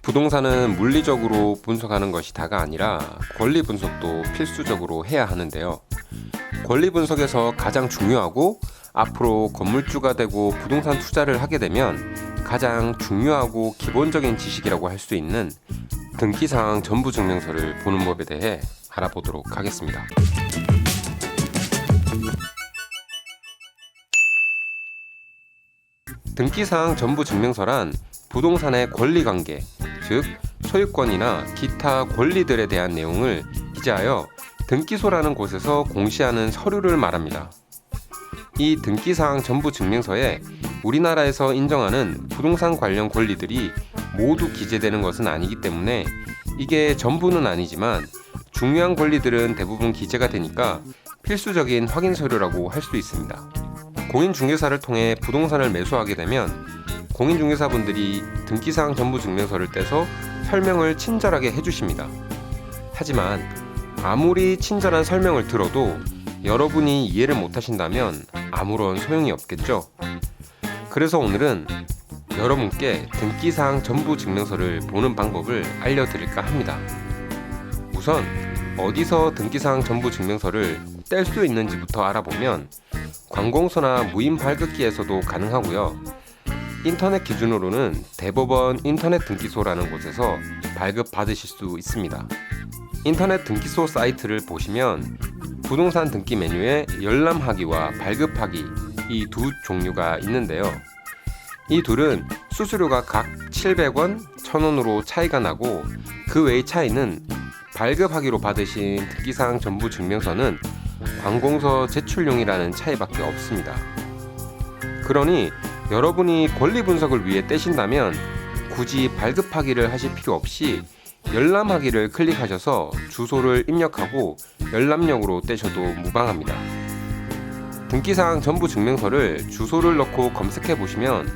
부동산은 물리적으로 분석하는 것이 다가 아니라 권리 분석도 필수적으로 해야 하는데요. 권리 분석에서 가장 중요하고 앞으로 건물주가 되고 부동산 투자를 하게 되면 가장 중요하고 기본적인 지식이라고 할 수 있는 등기사항 전부증명서를 보는 법에 대해 알아보도록 하겠습니다. 등기사항 전부증명서란 부동산의 권리관계, 즉 소유권이나 기타 권리들에 대한 내용을 기재하여 등기소라는 곳에서 공시하는 서류를 말합니다. 이 등기사항 전부증명서에 우리나라에서 인정하는 부동산 관련 권리들이 모두 기재되는 것은 아니기 때문에 이게 전부는 아니지만 중요한 권리들은 대부분 기재가 되니까 필수적인 확인 서류라고 할 수 있습니다. 공인중개사를 통해 부동산을 매수하게 되면 공인중개사분들이 등기사항 전부증명서를 떼서 설명을 친절하게 해주십니다. 하지만 아무리 친절한 설명을 들어도 여러분이 이해를 못하신다면 아무런 소용이 없겠죠. 그래서 오늘은 여러분께 등기사항 전부증명서를 보는 방법을 알려드릴까 합니다. 우선 어디서 등기사항 전부증명서를 뗄 수 있는지부터 알아보면 관공서나 무인 발급기에서도 가능하고요. 인터넷 기준으로는 대법원 인터넷 등기소라는 곳에서 발급받으실 수 있습니다. 인터넷 등기소 사이트를 보시면 부동산 등기 메뉴에 열람하기와 발급하기 이 두 종류가 있는데요. 이 둘은 수수료가 각 700원, 1000원으로 차이가 나고 그 외의 차이는 발급하기로 받으신 등기사항 전부증명서는 관공서 제출용이라는 차이밖에 없습니다. 그러니 여러분이 권리 분석을 위해 떼신다면 굳이 발급하기를 하실 필요 없이 열람하기를 클릭하셔서 주소를 입력하고 열람용으로 떼셔도 무방합니다. 등기사항 전부증명서를 주소를 넣고 검색해 보시면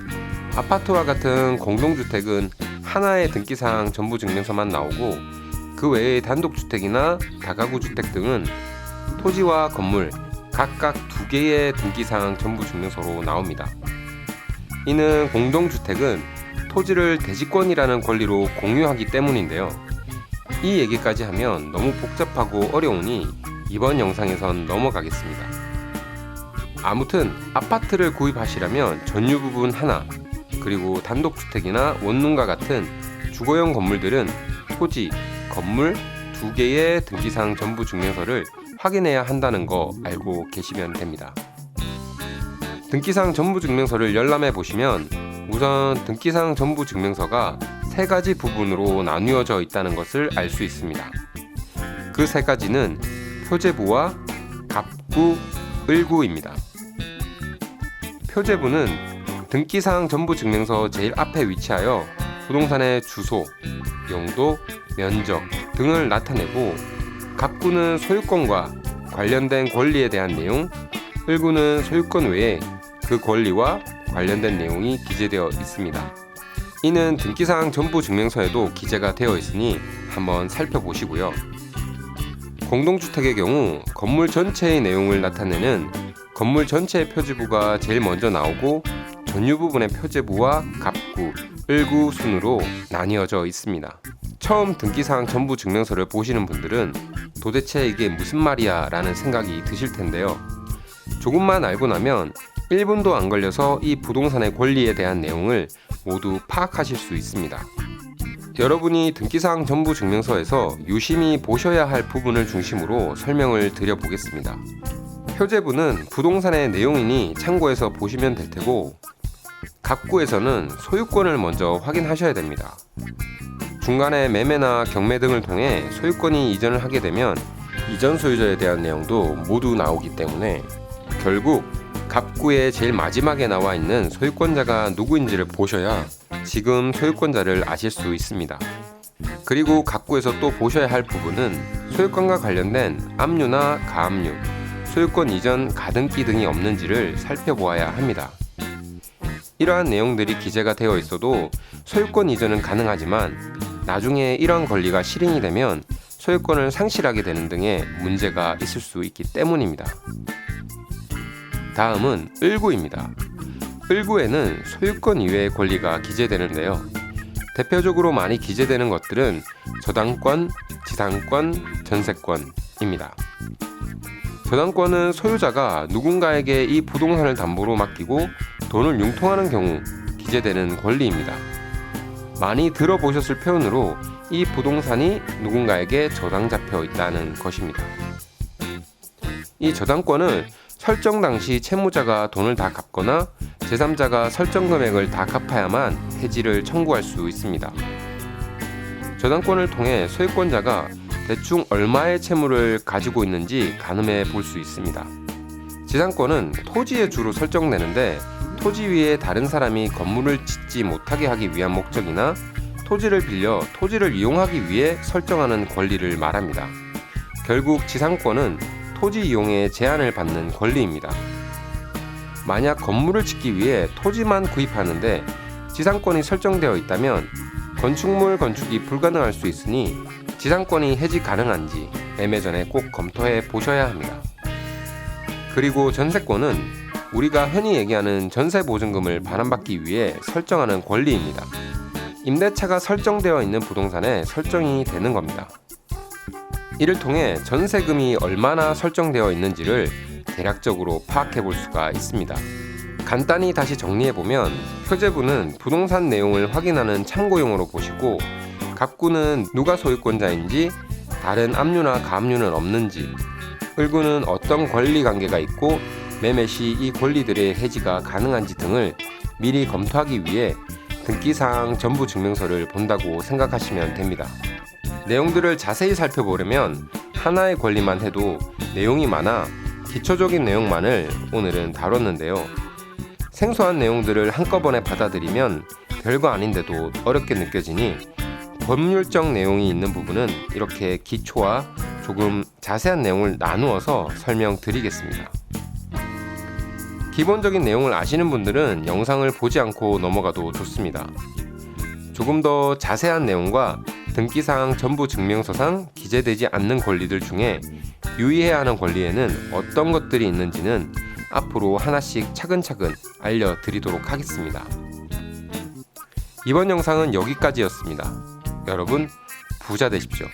아파트와 같은 공동주택은 하나의 등기사항 전부증명서만 나오고 그 외의 단독주택이나 다가구주택 등은 토지와 건물 각각 2개의 등기사항 전부증명서로 나옵니다. 이는 공동주택은 토지를 대지권이라는 권리로 공유하기 때문인데요. 이 얘기까지 하면 너무 복잡하고 어려우니 이번 영상에선 넘어가겠습니다. 아무튼 아파트를 구입하시려면 전유 부분 하나, 그리고 단독주택이나 원룸과 같은 주거용 건물들은 토지, 건물 2개의 등기사항 전부증명서를 확인해야 한다는 거 알고 계시면 됩니다. 등기사항 전부증명서를 열람해 보시면 우선 등기사항 전부증명서가 3가지 부분으로 나뉘어져 있다는 것을 알 수 있습니다. 그 3가지는 표제부와 갑구, 을구입니다. 표제부는 등기사항 전부증명서 제일 앞에 위치하여 부동산의 주소, 용도, 면적 등을 나타내고 갑구는 소유권과 관련된 권리에 대한 내용, 을구는 소유권 외에 그 권리와 관련된 내용이 기재되어 있습니다. 이는 등기사항 전부증명서에도 기재가 되어 있으니 한번 살펴보시고요. 공동주택의 경우 건물 전체의 내용을 나타내는 건물 전체의 표지부가 제일 먼저 나오고 전유 부분의 표제부와 갑구, 을구 순으로 나뉘어져 있습니다. 처음 등기사항 전부증명서를 보시는 분들은 도대체 이게 무슨 말이야 라는 생각이 드실 텐데요. 조금만 알고 나면 1분도 안 걸려서 이 부동산의 권리에 대한 내용을 모두 파악하실 수 있습니다. 여러분이 등기사항 전부증명서에서 유심히 보셔야 할 부분을 중심으로 설명을 드려보겠습니다. 표제부는 부동산의 내용이니 참고해서 보시면 될 테고, 갑구에서는 소유권을 먼저 확인하셔야 됩니다. 중간에 매매나 경매 등을 통해 소유권이 이전을 하게 되면 이전 소유자에 대한 내용도 모두 나오기 때문에 결국 갑구의 제일 마지막에 나와 있는 소유권자가 누구인지를 보셔야 지금 소유권자를 아실 수 있습니다. 그리고 갑구에서 또 보셔야 할 부분은 소유권과 관련된 압류나 가압류, 소유권 이전 가등기 등이 없는지를 살펴보아야 합니다. 이러한 내용들이 기재가 되어 있어도 소유권 이전은 가능하지만 나중에 이러한 권리가 실행이 되면 소유권을 상실하게 되는 등의 문제가 있을 수 있기 때문입니다. 다음은 을구입니다. 을구에는 소유권 이외의 권리가 기재되는데요. 대표적으로 많이 기재되는 것들은 저당권, 지상권, 전세권입니다. 저당권은 소유자가 누군가에게 이 부동산을 담보로 맡기고 돈을 융통하는 경우 기재되는 권리입니다. 많이 들어보셨을 표현으로 이 부동산이 누군가에게 저당 잡혀 있다는 것입니다. 이 저당권은 설정 당시 채무자가 돈을 다 갚거나 제3자가 설정 금액을 다 갚아야만 해지를 청구할 수 있습니다. 저당권을 통해 소유권자가 대충 얼마의 채무를 가지고 있는지 가늠해 볼 수 있습니다. 지상권은 토지에 주로 설정되는데 토지 위에 다른 사람이 건물을 짓지 못하게 하기 위한 목적이나 토지를 빌려 토지를 이용하기 위해 설정하는 권리를 말합니다. 결국 지상권은 토지 이용에 제한을 받는 권리입니다. 만약 건물을 짓기 위해 토지만 구입하는데 지상권이 설정되어 있다면 건축물 건축이 불가능할 수 있으니 지상권이 해지 가능한지 매매 전에 꼭 검토해 보셔야 합니다. 그리고 전세권은 우리가 흔히 얘기하는 전세보증금을 반환받기 위해 설정하는 권리입니다. 임대차가 설정되어 있는 부동산에 설정이 되는 겁니다. 이를 통해 전세금이 얼마나 설정되어 있는지를 대략적으로 파악해 볼 수가 있습니다. 간단히 다시 정리해보면 표제부는 부동산 내용을 확인하는 참고용으로 보시고 갑구는 누가 소유권자인지, 다른 압류나 가압류는 없는지, 을구는 어떤 권리관계가 있고 매매 시 이 권리들의 해지가 가능한지 등을 미리 검토하기 위해 등기사항 전부 증명서를 본다고 생각하시면 됩니다. 내용들을 자세히 살펴보려면 하나의 권리만 해도 내용이 많아 기초적인 내용만을 오늘은 다뤘는데요. 생소한 내용들을 한꺼번에 받아들이면 별거 아닌데도 어렵게 느껴지니 법률적 내용이 있는 부분은 이렇게 기초와 조금 자세한 내용을 나누어서 설명드리겠습니다. 기본적인 내용을 아시는 분들은 영상을 보지 않고 넘어가도 좋습니다. 조금 더 자세한 내용과 등기사항 전부 증명서상 기재되지 않는 권리들 중에 유의해야 하는 권리에는 어떤 것들이 있는지는 앞으로 하나씩 차근차근 알려드리도록 하겠습니다. 이번 영상은 여기까지였습니다. 여러분 부자 되십시오.